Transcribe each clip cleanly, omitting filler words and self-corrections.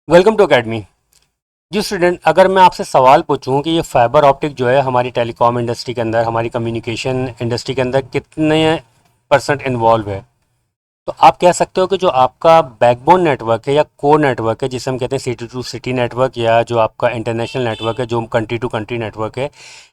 Welcome to academy. जी student, अगर मैं आपसे सवाल पूछूं कि ये फाइबर ऑप्टिक जो है हमारी टेलीकॉम इंडस्ट्री के अंदर, हमारी कम्युनिकेशन इंडस्ट्री के अंदर कितने परसेंट इन्वॉल्व है, तो आप कह सकते हो कि जो आपका बैकबोन नेटवर्क है या कोर नेटवर्क है, जिसे हम कहते हैं सिटी टू सिटी नेटवर्क, या जो आपका इंटरनेशनल नेटवर्क है, जो कंट्री टू कंट्री नेटवर्क है,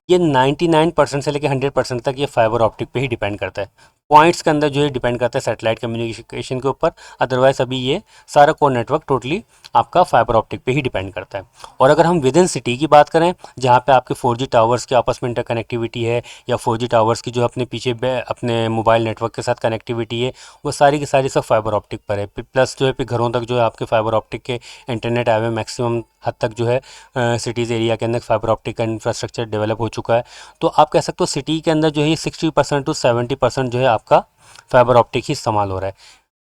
ये 99% से लेकर 100% तक ये फाइबर ऑप्टिक पे ही डिपेंड करता है। पॉइंट्स के अंदर जो है डिपेंड करता है सैटेलाइट कम्युनिकेशन के ऊपर। अदरवाइज अभी ये सारा कोर नेटवर्क टोटली आपका फाइबर ऑप्टिक पे ही डिपेंड करता है। और अगर हम विद इन सिटी की बात करें, जहाँ पे आपके 4G टावर्स के आपस में इंटरकनेक्टिविटी है, या 4G टावर्स की जो अपने पीछे अपने मोबाइल नेटवर्क के साथ कनेक्टिविटी है, वो सारी की सारी सब फाइबर ऑप्टिक पर है। प्लस जो है फिर घरों तक जो है आपके फाइबर ऑप्टिक के इंटरनेट आए हुए मैक्सिमम हद तक जो है सिटीज़ एरिया के अंदर फाइबर ऑप्टिक का इंफ्रास्ट्रक्चर डेवलप हो चुका है। तो आप कह सकते हो सिटी के अंदर जो है 60% टू 70% जो है आपका फाइबर ऑप्टिक ही इस्तेमाल हो रहा है।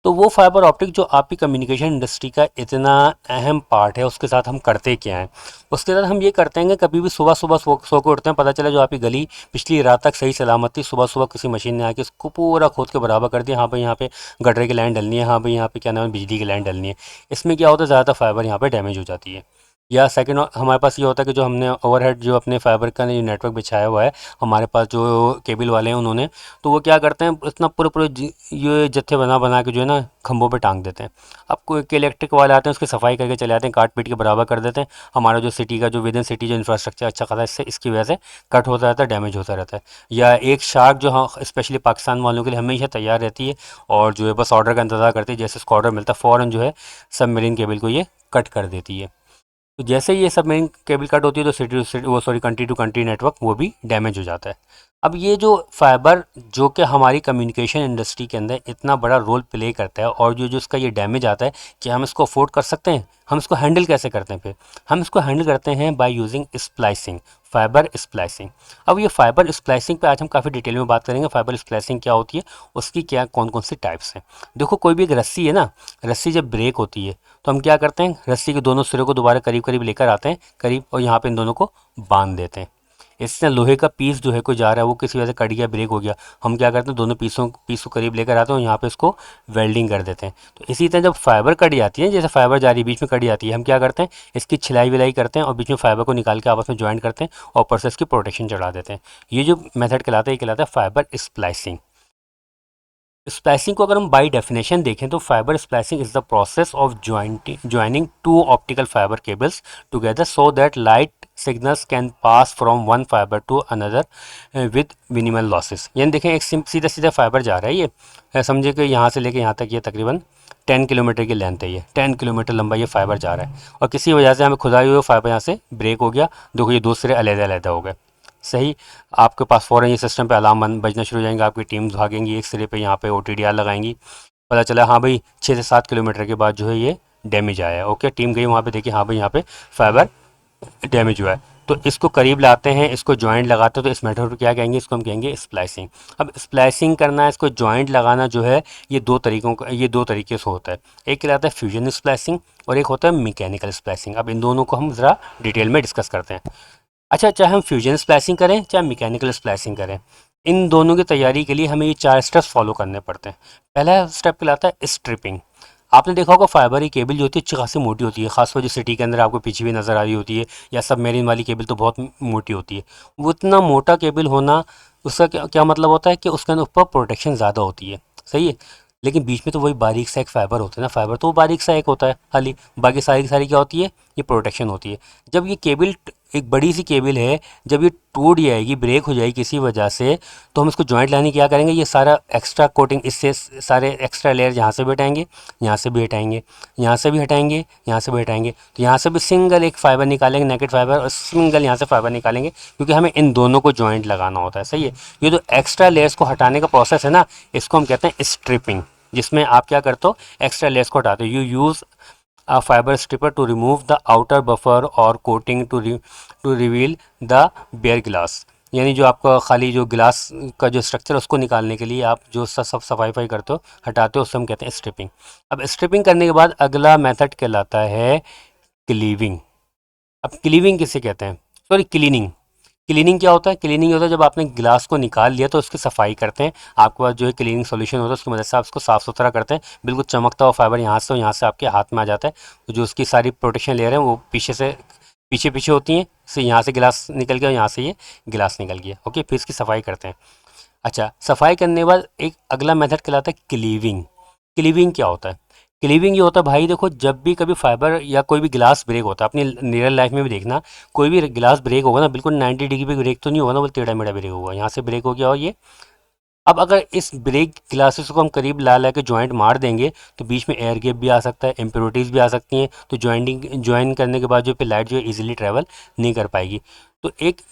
तो वो फाइबर ऑप्टिक जो आपकी कम्युनिकेशन इंडस्ट्री का इतना अहम पार्ट है, उसके साथ हम करते क्या हैं? उसके साथ हम ये करते हैं कि कभी भी सुबह सुबह सो के उठते हैं, पता चला जो आपकी गली पिछली रात तक सही सलामत थी, सुबह सुबह किसी मशीन ने आके उसको पूरा खोद के बराबर कर दिया। हाँ भाई, यहाँ पे गटर की लाइन डलनी है, हाँ भाई यहाँ पे क्या नाम है, बिजली की लाइन डलनी है। इसमें क्या होता है, ज़्यादातर फाइबर यहाँ पे डैमेज हो जाती है। या सेकंड, हमारे पास ये होता है कि जो हमने ओवरहेड जो अपने फाइबर का जो नेटवर्क बिछाया हुआ है, हमारे पास जो केबल वाले हैं उन्होंने, तो वो क्या करते हैं, इतना पूरे पूरे ये जत्थे बना बना के जो है ना खंभों पे टांग देते हैं। अब कोई के इलेक्ट्रिक वाले आते हैं, उसकी सफाई करके चले आते हैं, काट पीट के बराबर कर देते हैं। हमारा जो सिटी का जो विद इन सिटी जो इंफ्रास्ट्रक्चर अच्छा खासा इससे इसकी वजह से कट होता रहता है, डैमेज होता रहता है। या एक शार्क जो हाँ स्पेशली पाकिस्तान वालों के लिए हमेशा तैयार रहती है, और जो है बस ऑर्डर का इंतजार करती है, जैसे उसको ऑर्डर मिलता है फ़ौरन जो है सबमरीन केबल को ये कट कर देती है। तो जैसे ही ये सबमरीन केबल कट होती है, तो सिटी टू सिटी, वो sorry country to country network वो भी डैमेज हो जाता है। अब ये जो फाइबर जो कि हमारी कम्युनिकेशन इंडस्ट्री के अंदर इतना बड़ा रोल प्ले करता है, और जो जो इसका ये डैमेज आता है, कि हम इसको अफोर्ड कर सकते हैं? हम इसको हैंडल कैसे करते हैं? फिर हम इसको हैंडल करते हैं by using splicing, fibre splicing. अब ये फाइबर स्प्लाइसिंग पे आज हम काफ़ी डिटेल में बात करेंगे। फाइबर स्प्लाइसिंग क्या होती है, उसकी क्या कौन कौन सी टाइप्स हैं। देखो, कोई भी एक रस्सी है ना, रस्सी जब ब्रेक होती है, तो हम क्या करते हैं, रस्सी के दोनों सिरों को दोबारा करीब करीब लेकर आते हैं, करीब, और यहाँ पे इन दोनों को बांध देते हैं। इससे लोहे का पीस जो है कोई जा रहा है, वो किसी वजह से कट गया, ब्रेक हो गया, हम क्या करते हैं, दोनों पीस को करीब लेकर आते हैं और यहाँ पे इसको वेल्डिंग कर देते हैं। तो इसी तरह जब फाइबर कट जाती है, जैसे फाइबर जा रही है बीच में कट जाती है, हम क्या करते हैं, इसकी छिलाई विलाई करते हैं और बीच में फाइबर को निकाल के आपस में ज्वाइन करते हैं और ऊपर से इसकी प्रोटेक्शन चढ़ा देते हैं। ये जो मेथड कहलाता है, ये कहलाता है फाइबर स्प्लाइसिंग। स्प्लाइसिंग को अगर हम बाई डेफिनेशन देखें, तो fibre splicing is the process of joining two optical fibre cables together so that light signals can pass from one fibre to another with minimal losses. यानी देखें, एक सीधा सीधा फाइबर जा रहा है, ये समझिए कि यहाँ से लेके यहाँ तक ये तकरीबन 10 किलोमीटर की लेंथ है, ये 10 किलोमीटर लंबा ये फाइबर जा रहा है, और किसी वजह से हमें खुदाई हुई फाइबर यहाँ से ब्रेक हो गया। देखो, ये दूसरे अलग-अलग हो गए। सही, आपके पास फ़ौरन ये सिस्टम पे अलार्म बजना शुरू हो जाएंगे, आपकी टीम्स भागेंगी एक सिरे पे, यहाँ पे OTDR लगाएंगी। पता चला हाँ भाई 6 से 7 किलोमीटर के बाद जो है ये डैमेज आया है। ओके, टीम गई वहाँ पे, देखी हाँ भाई यहाँ पे फाइबर डैमेज हुआ है। तो इसको करीब लाते हैं, इसको जॉइंट लगाते हैं, तो इस मेथड को क्या कहेंगे, इसको हम कहेंगे स्प्लाइसिंग। अब स्प्लाइसिंग करना है, इसको जॉइंट लगाना जो है, ये दो तरीके से होता है। एक कहलाता है फ्यूजन स्प्लाइसिंग, और एक होता है मैकेनिकल स्प्लाइसिंग। अब इन दोनों को हम ज़रा डिटेल में डिस्कस करते हैं। अच्छा, चाहे हम फ्यूजन स्प्लाइसिंग करें चाहे मैकेनिकल स्प्लाइसिंग करें, इन दोनों की तैयारी के लिए हमें ये 4 स्टेप्स फॉलो करने पड़ते हैं। पहला स्टेप कहलाता है स्ट्रिपिंग। आपने देखा होगा फाइबर की केबल जो होती है अच्छी खासी मोटी होती है, खासकर जो सिटी के अंदर आपको पीछे भी नज़र आ रही होती है, या सबमेरीन वाली केबल तो बहुत मोटी होती है। वो इतना मोटा केबल होना, उसका क्या क्या मतलब होता है कि उसके अंदर ऊपर प्रोटेक्शन ज़्यादा होती है। सही है, लेकिन बीच में तो वही बारीक सा एक फाइबर होता है ना, फाइबर तो वो बारीक सा एक होता है खाली, बाकी सारी की सारी क्या होती है, ये प्रोटेक्शन होती है। जब ये केबल, एक बड़ी सी केबल है, जब ये टूट जाएगी, ब्रेक हो जाएगी किसी वजह से, तो हम इसको जॉइंट लाने क्या करेंगे, ये सारा एक्स्ट्रा कोटिंग, इससे सारे एक्स्ट्रा लेयर यहाँ से भी हटाएंगे, यहाँ से भी हटाएंगे, यहाँ से भी हटाएंगे, यहाँ से भी हटाएंगे, तो यहाँ से भी सिंगल एक फाइबर निकालेंगे, नेकेड फाइबर, और सिंगल यहाँ से फाइबर निकालेंगे, क्योंकि हमें इन दोनों को जॉइंट लगाना होता है। सही है, ये जो एक्स्ट्रा लेयर्स को हटाने का प्रोसेस है ना, इसको हम कहते हैं स्ट्रिपिंग, जिसमें आप क्या करते हो, एक्स्ट्रा लेयर्स को हटाते हो। You use a fiber stripper to remove the outer buffer or coating to reveal the bare glass। यानी जो आपका खाली जो गिलास का जो स्ट्रक्चर है, उसको निकालने के लिए आप जो सब सफाई करते हो, हटाते हो, उससे हम कहते हैं स्ट्रिपिंग। अब स्ट्रिपिंग करने के बाद अगला मेथड कहलाता है क्लीविंग। अब क्लीविंग किसे कहते हैं, सॉरी क्लीनिंग। क्लीनिंग क्या होता है? क्लीनिंग होता है जब आपने गिलास को निकाल लिया तो उसकी सफाई करते हैं। आपके पास जो है क्लीनिंग सॉल्यूशन होता है, उसकी मदद से आप उसको साफ़ सुथरा करते हैं। बिल्कुल चमकता हुआ फाइबर यहाँ से आपके हाथ में आ जाता है। तो जो उसकी सारी प्रोटेक्शन लेयर है वो पीछे पीछे होती हैं। से यहाँ से गिलास निकल गया, यहाँ से ये गिलास निकल गया। ओके, फिर इसकी सफाई करते हैं। अच्छा, सफाई करने के बाद एक अगला मेथड कहलाता है क्लीविंग। क्लीविंग क्या होता है? क्लीविंग ये होता है भाई, देखो जब भी कभी फाइबर या कोई भी गिलास ब्रेक होता है, अपनी रियल लाइफ में भी देखना, कोई भी गिलास ब्रेक होगा ना, बिल्कुल 90 डिग्री पे ब्रेक तो नहीं होगा ना, वो टेढ़ा मेढ़ा ब्रेक होगा। यहाँ से ब्रेक हो गया और ये, अब अगर इस ब्रेक ग्लासेस को हम करीब ला ला के जॉइंट मार देंगे तो बीच में एयर गैप भी आ सकता है, इम्प्योरिटीज़ भी आ सकती हैं। तो ज्वाइन करने के बाद जो फिर लाइट जो है इजीली ट्रैवल नहीं कर पाएगी। तो एक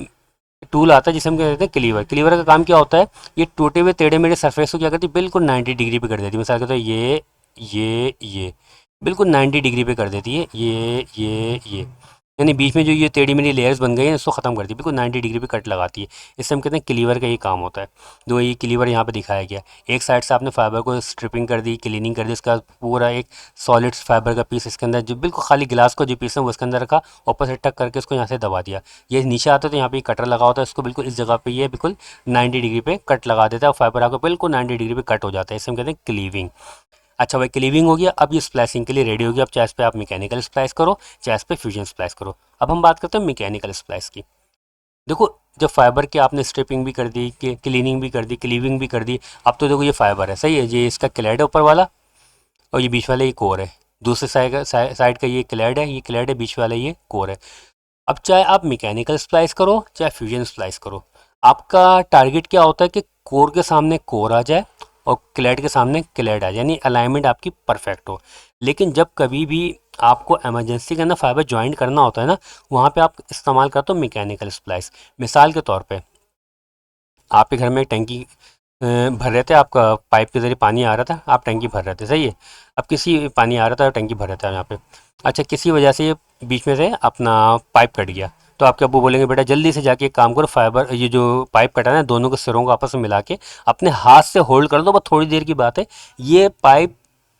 टूल आता है जिसे हम कहते हैं क्लीवर। क्लीवर का काम क्या होता है? ये टूटे हुए टेढ़े मेढ़े सरफेस को क्या करती है, बिल्कुल 90 डिग्री पे कर देती है। मिसाल के तौर पर ये बिल्कुल 90 डिग्री पे कर देती है। ये यानी बीच में जो ये टेढ़ी मेढ़ी लेयर्स बन गई हैं इसको ख़त्म करती है, बिल्कुल 90 डिग्री पे कट लगाती है। इससे हम कहते हैं क्लीवर का ये काम होता है। दो ये क्लीवर यहाँ पे दिखाया गया। एक साइड से आपने फाइबर को स्ट्रिपिंग कर दी, क्लीनिंग कर दी, इसका पूरा एक सॉलिड फाइबर का पीस इसके अंदर, जो बिल्कुल खाली गिलास को जो पीस है वो इसके अंदर रखा, ऊपर से टक करके इसको यहाँ से दबा दिया। ये नीचे आता है तो यहाँ पे कटर लगा होता है, इसको बिल्कुल इस जगह पे ये बिल्कुल 90 डिग्री पे कट लगा देता है और फाइबर आपको बिल्कुल 90 डिग्री पे कट हो जाता है। इसे हम कहते हैं क्लीविंग। अच्छा भाई, क्लीविंग हो गया। अब ये स्प्लाइसिंग के लिए रेडी हो गया। अब चाहे इस पे आप मैकेनिकल स्प्लाइस करो, चाहे इस पे फ्यूजन स्प्लाइस करो। अब हम बात करते हैं मैकेनिकल स्प्लाइस की। देखो, जब फाइबर की आपने स्ट्रिपिंग भी कर दी, क्लीनिंग भी कर दी, क्लीविंग भी कर दी, अब तो देखो ये फाइबर है, सही है, ये इसका क्लैड है ऊपर वाला और ये बीच वाला ये कोर है। दूसरे साइड का ये क्लैड है, ये क्लैड है, बीच वाला ये कोर है। अब चाहे आप मैकेनिकल स्प्लाइस करो चाहे फ्यूजन स्प्लाइस करो, आपका टारगेट क्या होता है कि कोर के सामने कोर आ जाए और क्लैड के सामने क्लैड आ जाए, यानी अलाइनमेंट आपकी परफेक्ट हो। लेकिन जब कभी भी आपको इमरजेंसी के अंदर फाइबर ज्वाइंट करना होता है ना, वहाँ पे आप इस्तेमाल करते हो मैकेनिकल स्प्लाइस। मिसाल के तौर पे आपके घर में एक टंकी भर रहे थे, आपका पाइप के ज़रिए पानी आ रहा था, आप टंकी भर रहे थे, सही है। अब किसी पानी आ रहा था और टंकी भर रहा था यहाँ पे। अच्छा, किसी वजह से ये बीच में से अपना पाइप कट गया, तो आपके अब्बू बोलेंगे बेटा जल्दी से जाके एक काम करो, फाइबर ये जो पाइप कटा है ना, दोनों के सिरों को आपस में मिला के अपने हाथ से होल्ड कर दो, बस थोड़ी देर की बात है। ये पाइप,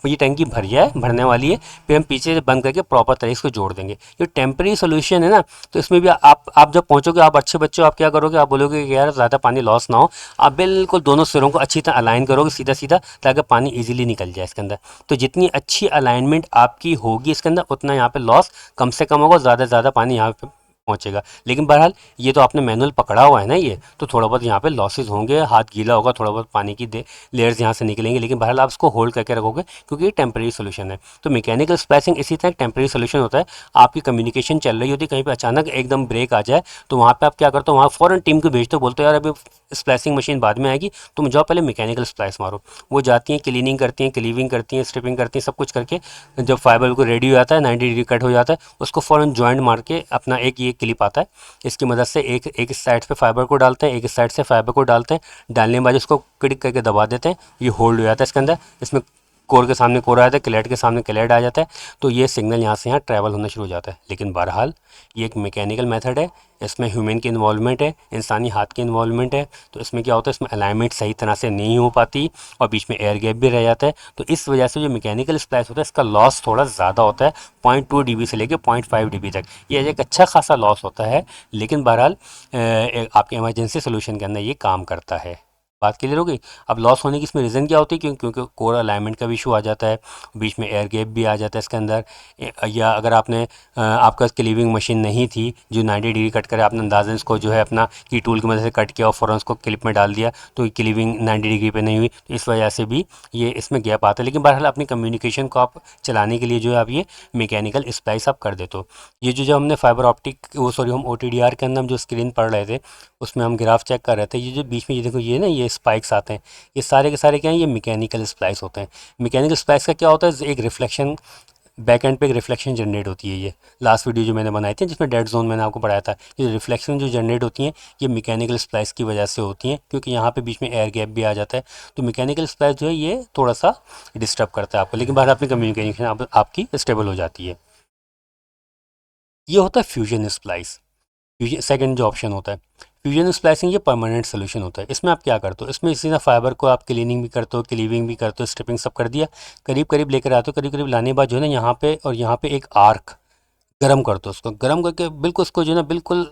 ये टंकी भर जाए, भरने वाली है, फिर हम पीछे से बंद करके प्रॉपर तरीके से इसको जोड़ देंगे। ये टेम्परेरी सोल्यूशन है ना, तो इसमें भी आप जब पहुंचोगे, आप अच्छे बच्चे हो, आप क्या करोगे, आप बोलोगे कि यार ज़्यादा पानी लॉस ना हो। आप बिल्कुल दोनों सिरों को अच्छी तरह अलाइन करोगे सीधा सीधा, ताकि पानी इजीली निकल जाए इसके अंदर। तो जितनी अच्छी अलाइनमेंट आपकी होगी इसके अंदर, उतना यहाँ पे लॉस कम से कम होगा, ज़्यादा से ज़्यादा पानी यहाँ पे पहुंचेगा। लेकिन बहरहाल ये तो आपने मैनुअल पकड़ा हुआ है ना, ये तो थोड़ा बहुत यहाँ पे लॉसेस होंगे, हाथ गीला होगा, थोड़ा बहुत पानी की लेयर्स यहाँ से निकलेंगे, लेकिन बहरहाल आप उसको होल्ड करके रखोगे क्योंकि ये टेम्परेरी सोल्यूशन है। तो मैकेनिकल स्प्लाइसिंग इसी तरह टेम्परेरी सोल्यूशन होता है। आपकी कम्युनिकेशन चल रही होती है, कहीं पे अचानक एकदम ब्रेक आ जाए, तो वहाँ पे आप क्या करते हो, वहाँ फ़ौरन टीम को भेजते हो, बोलते हो यार अभी स्प्लाइसिंग मशीन बाद में आएगी, तुम जाओ पहले मैकेनिकल स्प्लाइस मारो। वो जाती हैं, क्लीनिंग करती हैं, क्लीविंग करती हैं, स्ट्रिपिंग करती हैं, सब कुछ करके जब फाइबर को रेडी हो जाता है, 90 डिग्री कट हो जाता है, उसको फ़ौरन जॉइंट मार के अपना एक ये क्लिप आता है, इसकी मदद से एक एक साइड पे फाइबर को डालते हैं, एक साइड से फाइबर को डालते हैं, डालने के बाद इसको क्लिक करके दबा देते हैं, ये होल्ड हो जाता है इसके अंदर। इसमें कोर के सामने कोर आ जाता है, क्लैड के सामने क्लैड आ जाता है, तो ये सिग्नल यहाँ से यहाँ ट्रैवल होना शुरू हो जाता है। लेकिन बहरहाल ये एक मैकेनिकल मेथड है, इसमें ह्यूमन की इन्वॉल्वमेंट है, इंसानी हाथ की इन्वॉल्वमेंट है। तो इसमें क्या होता है, इसमें अलाइनमेंट सही तरह से नहीं हो पाती और बीच में एयर गैप भी रह जाता है। तो इस वजह से जो मैकेनिकल स्प्लाइस होता है, इसका लॉस थोड़ा ज़्यादा होता है, 0.2 dB से लेकर 0.5 dB तक। ये एक अच्छा खासा लॉस होता है, लेकिन बहरहाल आपके इमरजेंसी सोल्यूशन के अंदर ये काम करता है। बात क्लियर हो गई। अब लॉस होने की इसमें रीज़न क्या होती है, क्योंकि कोर अलाइनमेंट का भी इशू आ जाता है, बीच में एयर गैप भी आ जाता है इसके अंदर। या अगर आपने आपका क्लीविंग मशीन नहीं थी जो 90 डिग्री कट करे, आपने अंदाज़न इसको जो है अपना की टूल की मदद से कट किया और फ़ौरन उसको क्लिप में डाल दिया, तो क्लीविंग 90 डिग्री पे नहीं हुई, तो इस वजह से भी ये इसमें गैप आता है। लेकिन बहरहाल अपनी कम्युनिकेशन को आप चलाने के लिए जो है आप ये मैकेनिकल स्प्लाइस आप कर देते हो। ये जो हमने फाइबर ऑप्टिक वो सॉरी हम OTDR के अंदर हम जो स्क्रीन पढ़ रहे थे, उसमें हम ग्राफ चेक कर रहे थे, ये जो बीच में ये देखो ये ना ये स्पाइक्स आते हैं, ये सारे के सारे क्या हैं, ये मैकेनिकल स्प्लाइस होते हैं। मैकेनिकल स्प्लाइस का क्या होता है, एक रिफ्लेक्शन, बैक एंड पे एक रिफ्लेक्शन जनरेट होती है। ये लास्ट वीडियो जो मैंने बनाई थी जिसमें डेड जोन मैंने आपको पढ़ाया था, ये रिफ्लेक्शन जो जनरेट होती हैं ये मैकेनिकल स्प्लाइस की वजह से होती हैं, क्योंकि यहाँ पे बीच में एयर गैप भी आ जाता है। तो मैकेनिकल स्प्लाइस जो है ये थोड़ा सा डिस्टर्ब करता है आपको, लेकिन बाहर अपनी कम्युनिकेशन आपकी स्टेबल हो जाती है। ये होता है फ्यूजन स्प्लाइस। फ्यूजन सेकंड जो ऑप्शन होता है फ्यूजन स्प्लाइसिंग, ये परमानेंट सोल्यूशन होता है। इसमें आप क्या करते हो, इसमें इसी तरह फाइबर को आप क्लीनिंग भी करते हो, क्लीविंग भी करते हो, स्ट्रिपिंग सब कर दिया, करीब करीब लेकर आते हो, करीब करीब लाने के बाद जो है ना यहाँ पे और यहाँ पे एक आर्क गर्म करते हो, उसको गर्म करके बिल्कुल उसको जो है ना बिल्कुल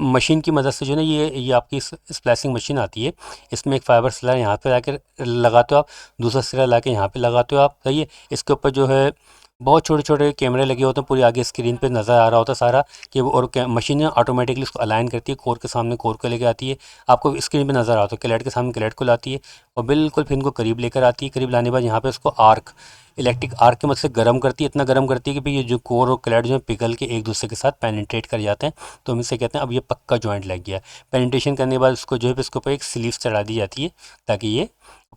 मशीन की मदद से जो है ना ये आपकी स्प्लाइसिंग मशीन आती है। इसमें एक फाइबर सिरा यहाँ पे लाकर लगाते हो आप, दूसरा सिरा ला के यहाँ पे लगाते हो आप, सही है। इसके ऊपर जो है बहुत छोटे छोटे कैमरे लगे होते हैं, पूरी आगे स्क्रीन पे नज़र आ रहा होता है सारा कि वो, और मशीन ऑटोमेटिकली उसको अलाइन करती है, कोर के सामने कोर को लेकर आती है, आपको स्क्रीन पे नज़र आ रहा होता है, क्लेट के सामने क्लेट को लाती है और बिल्कुल फिर इनको करीब लेकर आती है। करीब लाने के बाद यहाँ पे उसको आर्क, इलेक्ट्रिक आर्क की मदद से गर्म करती है, इतना गर्म करती है कि भाई ये जो कोर और क्लेट जो है पिघल के एक दूसरे के साथ पेनिट्रेट कर जाते हैं। तो हम इसे कहते हैं अब ये पक्का जॉइंट लग गया। पेनिट्रेशन करने के बाद उसको जो है इसके ऊपर एक स्लीव चढ़ा दी जाती है ताकि ये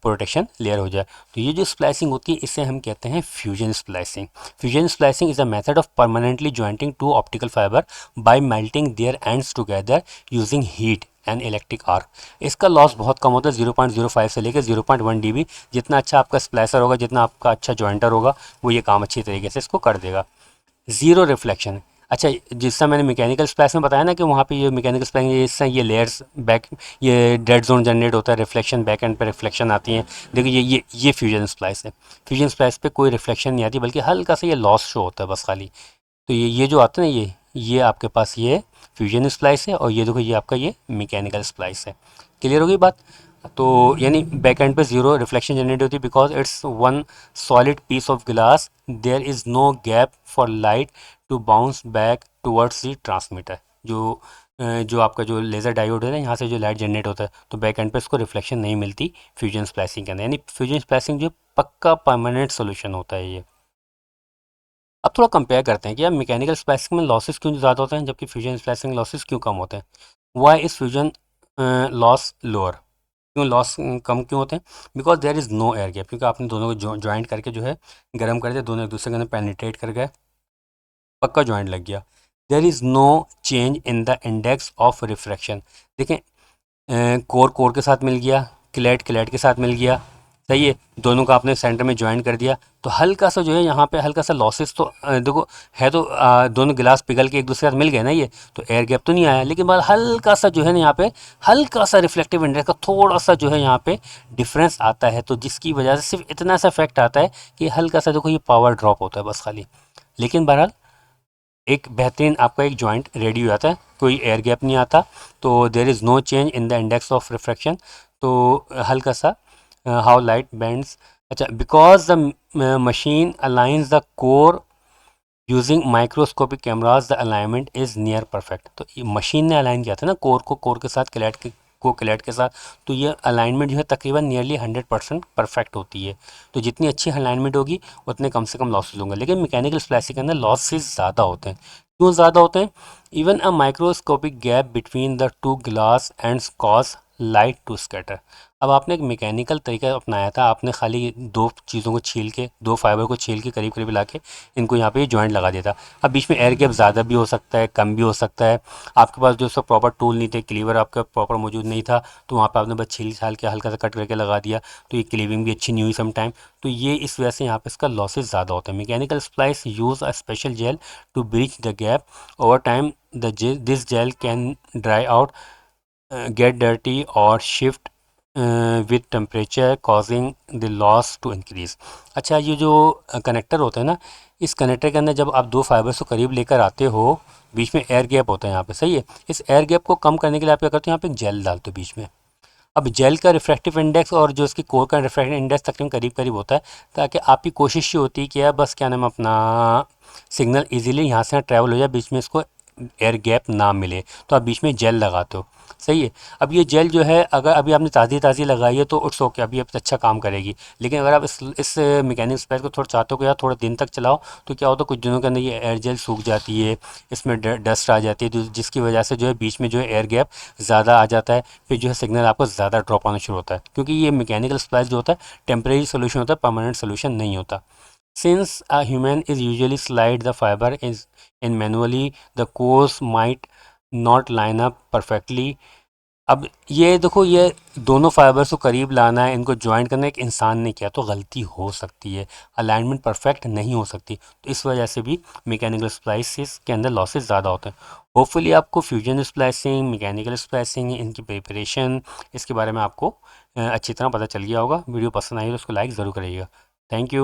प्रोटेक्शन लेयर हो जाए। तो ये जो स्प्लाइसिंग होती है इसे हम कहते हैं fusion splicing. Fusion splicing is a method of permanently jointing two optical fibre by melting their ends together using heat and electric arc. इसका लॉस बहुत कम होता है, 0.05 से लेकर 0.1 dB। जितना अच्छा आपका स्प्लाइसर होगा, जितना आपका अच्छा जॉइंटर होगा, वो ये काम अच्छी तरीके से इसको कर देगा। Zero reflection. अच्छा, जिससे मैंने मैकेनिकल स्प्लाइस में बताया ना कि वहाँ पे ये मैकेनिकल स्प्लाइस इससे ये लेयर्स बैक, ये डेड जोन जनरेट होता है, रिफ्लेक्शन बैक एंड पे रिफ्लेक्शन आती है। देखिए ये फ्यूजन स्प्लाइस है। फ्यूजन स्प्लाइस पे कोई रिफ्लेक्शन नहीं आती, बल्कि हल्का सा ये लॉस शो होता है बस खाली। तो ये जो आता है ना, ये आपके पास ये फ्यूजन स्प्लाइस है, और ये देखो ये आपका ये मैकेनिकल स्प्लाइस है। क्लियर होगी बात? तो यानी बैक एंड पे ज़ीरो रिफ्लेक्शन जनरेट होती है because it's one solid piece of glass, there is no gap for light to bounce back towards the transmitter. जो आपका जो लेज़र डायोड है ना, यहाँ से जो लाइट जनरेट होता है, तो बैक एंड पे इसको रिफ्लेक्शन नहीं मिलती फ्यूजन स्प्लाइसिंग के अंदर। यानी फ्यूजन स्प्लाइसिंग जो पक्का परमानेंट सोल्यूशन होता है ये। अब थोड़ा कंपेयर करते हैं कि यार मैकेनिकल स्प्लाइसिंग में लॉसेस क्यों ज़्यादा होते हैं जबकि फ्यूजन स्प्लाइसिंग में लॉसेस क्यों कम होते हैं। Why is fusion loss lower? क्यों लॉस कम क्यों होते हैं? Because there is no air gap, क्योंकि आपने दोनों को ज्वाइंट करके जो है गर्म कर दिया, दोनों एक दूसरे के अंदर पेनिट्रेट कर गए, पक्का ज्वाइंट लग गया। There is no change in the index of refraction. देखें, कोर कोर के साथ मिल गया, क्लेट क्लेट के साथ मिल गया, सही है। दोनों का आपने सेंटर में ज्वाइन कर दिया, तो हल्का सा जो है यहाँ पे हल्का सा लॉसेस तो देखो है, तो दोनों गिलास पिघल के एक दूसरे के साथ मिल गए ना, ये तो एयर गैप तो नहीं आया, लेकिन बाद हल्का सा जो है ना यहाँ पे हल्का सा रिफ्लेक्टिव इंडेक्स का थोड़ा सा जो है यहाँ पे डिफरेंस आता है, तो जिसकी वजह से सिर्फ इतना सा इफेक्ट आता है कि हल्का सा देखो ये पावर ड्रॉप होता है बस खाली। लेकिन बहरहाल एक बेहतरीन आपका एक जॉइंट रेडी हो जाता है, कोई एयर गैप नहीं आता, तो there is no change in the index of refraction. तो हल्का सा हाउ लाइट बेंड्स। अच्छा, because the machine aligns the core using microscopic cameras the alignment is near perfect. तो ये मशीन ने अलाइन किया था ना कोर को कोर के साथ, क्लैट को क्लैट के साथ, तो ये अलाइनमेंट जो है तकरीबन नियरली 100% परफेक्ट होती है। तो जितनी अच्छी अलाइनमेंट होगी उतने कम से कम लॉसेज होंगे। लेकिन मैकेनिकल स्प्लाइसिंग के अंदर लॉसेज ज़्यादा होते हैं। क्यों ज़्यादा होते हैं? Even a microscopic gap between the two glass ends cause light to scatter. अब आपने एक मैकेनिकल तरीका अपनाया था, आपने खाली दो चीज़ों को छील के, दो फाइबर को छील के करीब करीब ला के इनको यहाँ पे जॉइंट लगा दिया था। अब बीच में एयर गैप ज़्यादा भी हो सकता है, कम भी हो सकता है, आपके पास जो सब प्रॉपर टूल नहीं थे, क्लीवर आपका प्रॉपर मौजूद नहीं था, तो वहाँ पे आपने बस छील छाल के हल्का सा कट करके लगा दिया, तो ये क्लीविंग भी अच्छी नहीं हुई सम टाइम। तो ये इस वजह से यहाँ पे इसका लॉसेज ज़्यादा होता है। Mechanical splice use a special gel to breach the gap over time. This gel can dry out, get dirty or shift with temperature causing the loss to increase। अच्छा, ये जो कनेक्टर होता है ना, इस कनेक्टर के अंदर जब आप दो फाइबर्स को करीब लेकर आते हो, बीच में एयर गैप होता है यहाँ पे, सही है। इस एयर गैप को कम करने के लिए आप क्या करते हो, यहाँ पे एक जेल डालते हो बीच में। अब जेल का रिफ्रैक्टिव इंडेक्स और जो इसकी कोर का रिफ्रैक्टिव इंडेक्स तकरीबन करीब करीब होता है, ताकि आपकी कोशिश ये होती है कि यार बस क्या नाम है अपना, सिग्नल इजीली यहाँ से ट्रैवल हो जाए, बीच में इसको एयर गैप ना मिले, तो आप बीच में जेल लगाते हो, सही है। अब ये जेल जो है अगर अभी आपने ताज़ी ताज़ी लगाई है तो इट्स ओके, अभी अच्छा काम करेगी। लेकिन अगर आप इस मैकेनिक स्पेस को थोड़ा चाहते हो कि यार थोड़ा दिन तक चलाओ, तो क्या होता है कुछ दिनों के अंदर ये एयर जेल सूख जाती है, इसमें डस्ट आ जाती है, जिसकी वजह से जो है बीच में जो है एयर गैप ज़्यादा आ जाता है, फिर जो है सिग्नल आपको ज़्यादा ड्रॉप आना शुरू होता है। क्योंकि ये मैकेनिकल स्प्लाइस जो होता है टेम्परेरी सोल्यूशन होता है, परमानेंट सोल्यूशन नहीं होता। Since a human is usually slide the fiber is in manually, the course might not line up perfectly। अब ये देखो, ये दोनों फाइबर्स को करीब लाना है, इनको ज्वाइंट करना एक इंसान ने किया तो गलती हो सकती है, अलाइनमेंट परफेक्ट नहीं हो सकती, तो इस वजह से भी मैकेनिकल स्प्लाइसिस के अंदर लॉसेस ज़्यादा होते हैं। होपफुली आपको फ्यूजन स्प्लाइसिंग, मैकेनिकल स्प्लाइसिंग, इनकी प्रिपरेशन, इसके बारे में आपको अच्छी तरह पता चल गया होगा। वीडियो पसंद आई तो उसको लाइक ज़रूर करिएगा। Thank you.